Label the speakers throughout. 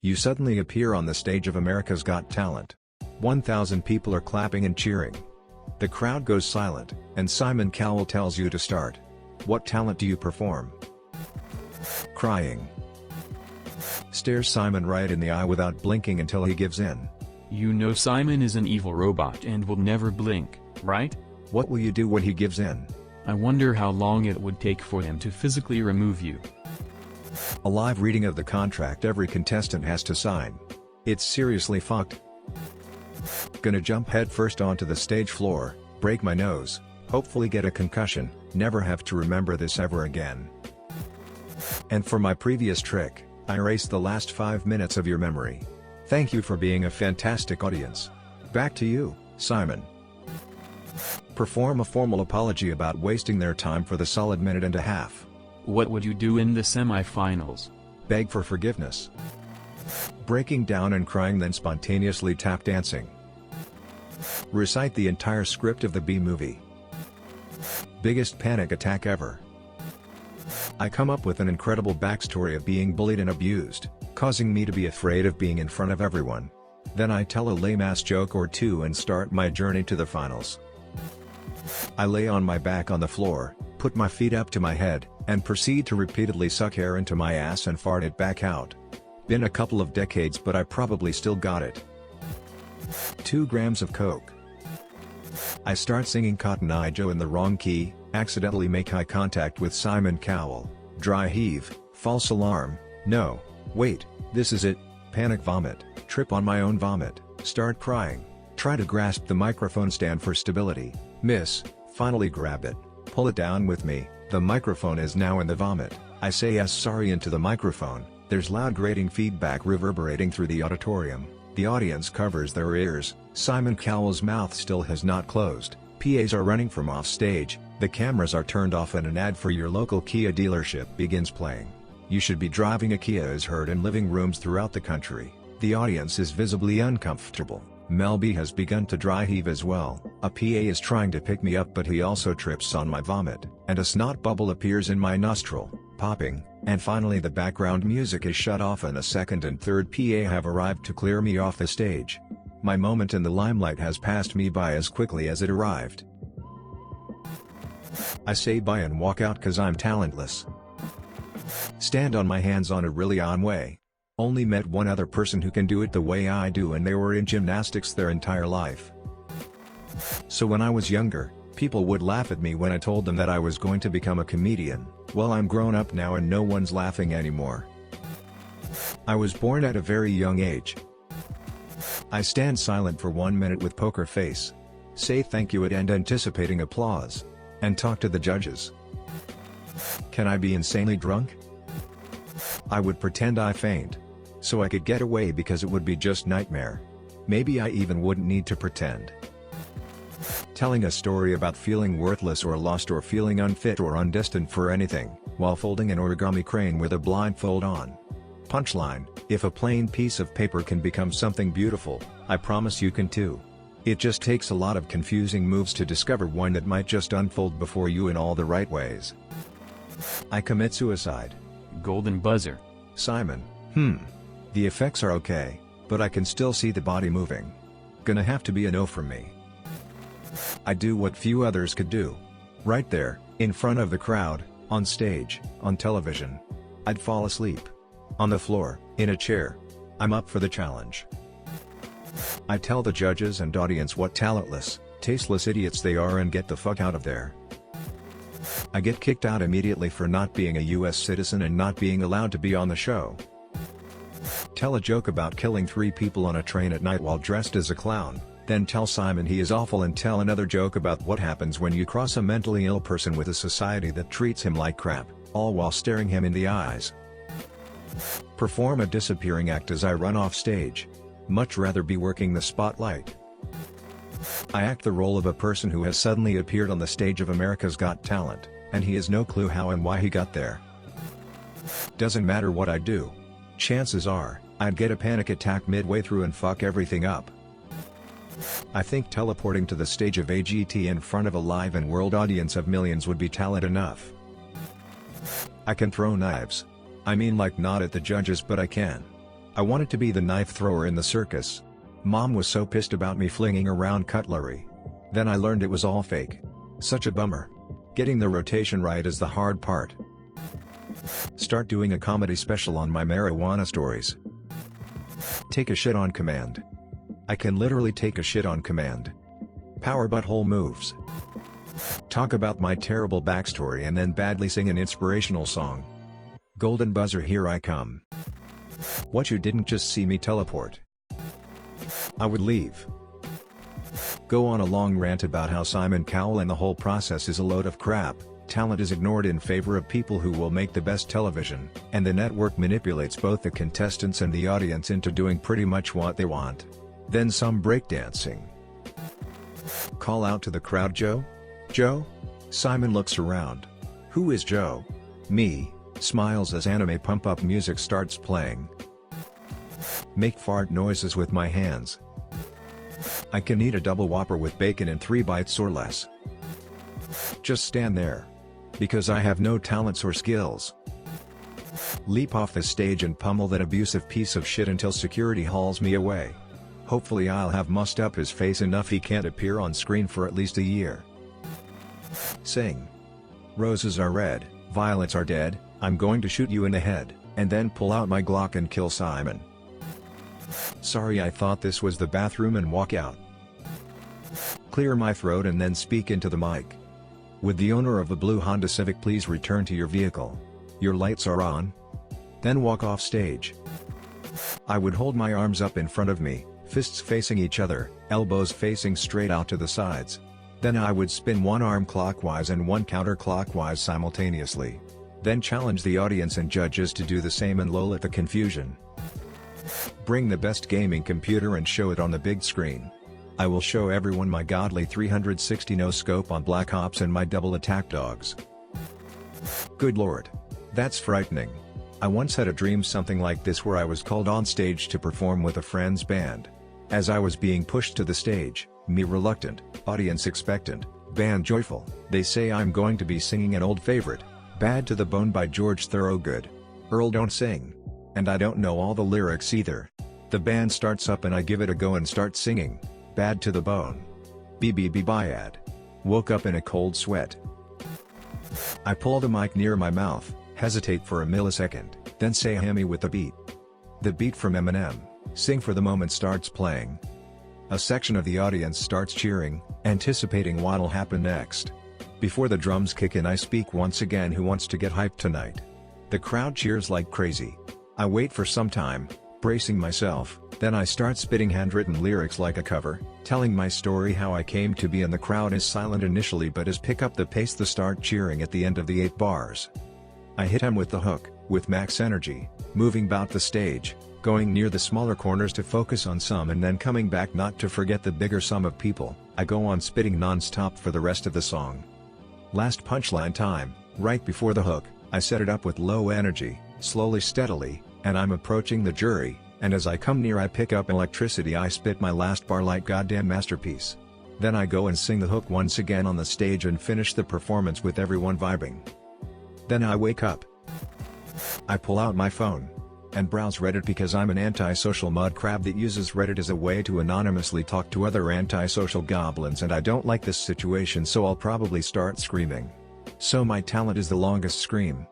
Speaker 1: You suddenly appear on the stage of America's Got Talent. 1,000 people are clapping and cheering. The crowd goes silent, and Simon Cowell tells you to start. What talent do you perform? Crying. Stares Simon right in the eye without blinking until he gives in.
Speaker 2: You know Simon is an evil robot and will never blink, right?
Speaker 1: What will you do when he gives in?
Speaker 2: I wonder how long it would take for him to physically remove you.
Speaker 1: A live reading of the contract every contestant has to sign. It's seriously fucked. Gonna jump headfirst onto the stage floor, break my nose, hopefully get a concussion, never have to remember this ever again. And for my previous trick, I erased the last 5 minutes of your memory. Thank you for being a fantastic audience. Back to you, Simon. Perform a formal apology about wasting their time for the solid minute and a half.
Speaker 2: What would you do in the semi-finals?
Speaker 1: Beg for forgiveness. Breaking down and crying, then spontaneously tap dancing. Recite the entire script of the B-movie. Biggest panic attack ever. I come up with an incredible backstory of being bullied and abused, causing me to be afraid of being in front of everyone. Then I tell a lame-ass joke or two and start my journey to the finals. I lay on my back on the floor, put my feet up to my head, and proceed to repeatedly suck air into my ass and fart it back out. Been a couple of decades, but I probably still got it. 2 grams of coke. I start singing Cotton Eye Joe in the wrong key, accidentally make eye contact with Simon Cowell, dry heave, false alarm, no, wait, this is it, panic vomit, trip on my own vomit, start crying, try to grasp the microphone stand for stability, miss, finally grab it, pull it down with me, the microphone is now in the vomit, I say yes sorry into the microphone, there's loud grating feedback reverberating through the auditorium, the audience covers their ears, Simon Cowell's mouth still has not closed, PAs are running from off stage, the cameras are turned off and an ad for your local Kia dealership begins playing. You should be driving a Kia is heard in living rooms throughout the country, the audience is visibly uncomfortable. Mel B has begun to dry heave as well, a PA is trying to pick me up but he also trips on my vomit, and a snot bubble appears in my nostril, popping, and finally the background music is shut off and a second and third PA have arrived to clear me off the stage. My moment in the limelight has passed me by as quickly as it arrived. I say bye and walk out cause I'm talentless. Stand on my hands on a really on way. Only met one other person who can do it the way I do and they were in gymnastics their entire life. So when I was younger, people would laugh at me when I told them that I was going to become a comedian. Well, I'm grown up now and no one's laughing anymore. I was born at a very young age. I stand silent for 1 minute with poker face. Say thank you and anticipating applause. And talk to the judges. Can I be insanely drunk? I would pretend I faint. So I could get away because it would be just nightmare. Maybe I even wouldn't need to pretend. Telling a story about feeling worthless or lost or feeling unfit or undestined for anything, while folding an origami crane with a blindfold on. Punchline: if a plain piece of paper can become something beautiful, I promise you can too. It just takes a lot of confusing moves to discover one that might just unfold before you in all the right ways. I commit suicide.
Speaker 2: Golden buzzer.
Speaker 1: Simon: the effects are okay, but I can still see the body moving. Gonna have to be a no from me. I do what few others could do. Right there, in front of the crowd, on stage, on television. I'd fall asleep. On the floor, in a chair. I'm up for the challenge. I tell the judges and audience what talentless, tasteless idiots they are and get the fuck out of there. I get kicked out immediately for not being a US citizen and not being allowed to be on the show. Tell a joke about killing 3 people on a train at night while dressed as a clown, then tell Simon he is awful and tell another joke about what happens when you cross a mentally ill person with a society that treats him like crap, all while staring him in the eyes. Perform a disappearing act as I run off stage. Much rather be working the spotlight. I act the role of a person who has suddenly appeared on the stage of America's Got Talent, and he has no clue how and why he got there. Doesn't matter what I do. Chances are, I'd get a panic attack midway through and fuck everything up. I think teleporting to the stage of AGT in front of a live and world audience of millions would be talent enough. I can throw knives. I mean, like, not at the judges, but I can. I wanted to be the knife thrower in the circus. Mom was so pissed about me flinging around cutlery. Then I learned it was all fake. Such a bummer. Getting the rotation right is the hard part. Start doing a comedy special on my marijuana stories. Take a shit on command. I can literally take a shit on command. Power butthole moves. Talk about my terrible backstory and then badly sing an inspirational song. Golden buzzer, here I come. What, you didn't just see me teleport? I would leave. Go on a long rant about how Simon Cowell and the whole process is a load of crap. Talent is ignored in favor of people who will make the best television, and the network manipulates both the contestants and the audience into doing pretty much what they want. Then some breakdancing. Call out to the crowd, Joe? Joe? Simon looks around. Who is Joe? Me. Smiles as anime pump-up music starts playing. Make fart noises with my hands. I can eat a double whopper with bacon in 3 bites or less. Just stand there. Because I have no talents or skills. Leap off the stage and pummel that abusive piece of shit until security hauls me away. Hopefully I'll have mussed up his face enough he can't appear on screen for at least a year. Sing. Roses are red, violets are dead, I'm going to shoot you in the head, and then pull out my Glock and kill Simon. Sorry, I thought this was the bathroom, and walk out. Clear my throat and then speak into the mic. Would the owner of the blue Honda Civic please return to your vehicle? Your lights are on? Then walk off stage. I would hold my arms up in front of me, fists facing each other, elbows facing straight out to the sides. Then I would spin one arm clockwise and one counterclockwise simultaneously. Then challenge the audience and judges to do the same and lol at the confusion. Bring the best gaming computer and show it on the big screen. I will show everyone my godly 360 no-scope on Black Ops and my double attack dogs. Good lord. That's frightening. I once had a dream something like this where I was called on stage to perform with a friend's band. As I was being pushed to the stage, me reluctant, audience expectant, band joyful, they say I'm going to be singing an old favorite, Bad to the Bone by George Thorogood. Earl don't sing. And I don't know all the lyrics either. The band starts up and I give it a go and start singing, Bad to the Bone. BBB-Biad. Woke up in a cold sweat. I pull the mic near my mouth, hesitate for a millisecond, then say hammy with the beat. The beat from Eminem, Sing for the Moment, starts playing. A section of the audience starts cheering, anticipating what'll happen next. Before the drums kick in I speak once again, who wants to get hyped tonight? The crowd cheers like crazy. I wait for some time, bracing myself, then I start spitting handwritten lyrics like a cover, telling my story how I came to be, and the crowd is silent initially but as pick up the pace they start cheering at the end of the 8 bars. I hit him with the hook, with max energy, moving about the stage, going near the smaller corners to focus on some and then coming back not to forget the bigger sum of people. I go on spitting non-stop for the rest of the song. Last punchline time, right before the hook, I set it up with low energy, slowly steadily, and I'm approaching the jury, and as I come near I pick up electricity. I spit my last bar like goddamn masterpiece. Then I go and sing the hook once again on the stage and finish the performance with everyone vibing. Then I wake up. I pull out my phone and browse Reddit because I'm an antisocial mud crab that uses Reddit as a way to anonymously talk to other antisocial goblins, and I don't like this situation, so I'll probably start screaming. So my talent is the longest scream.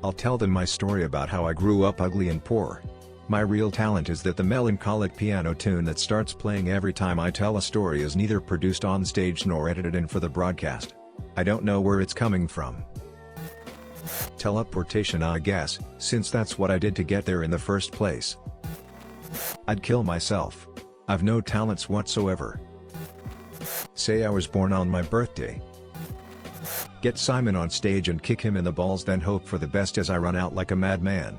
Speaker 1: I'll tell them my story about how I grew up ugly and poor. My real talent is that the melancholic piano tune that starts playing every time I tell a story is neither produced on stage nor edited in for the broadcast. I don't know where it's coming from. Teleportation, I guess, since that's what I did to get there in the first place. I'd kill myself. I've no talents whatsoever. Say I was born on my birthday. Get Simon on stage and kick him in the balls, then hope for the best as I run out like a madman.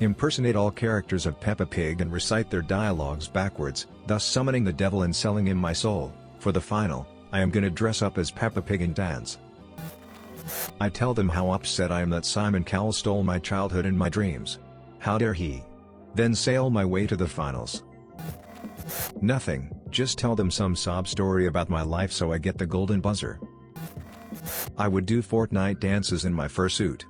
Speaker 1: Impersonate all characters of Peppa Pig and recite their dialogues backwards, thus summoning the devil and selling him my soul. For the final, I am gonna dress up as Peppa Pig and dance. I tell them how upset I am that Simon Cowell stole my childhood and my dreams. How dare he? Then sail my way to the finals. Nothing, just tell them some sob story about my life so I get the golden buzzer. I would do Fortnite dances in my fursuit.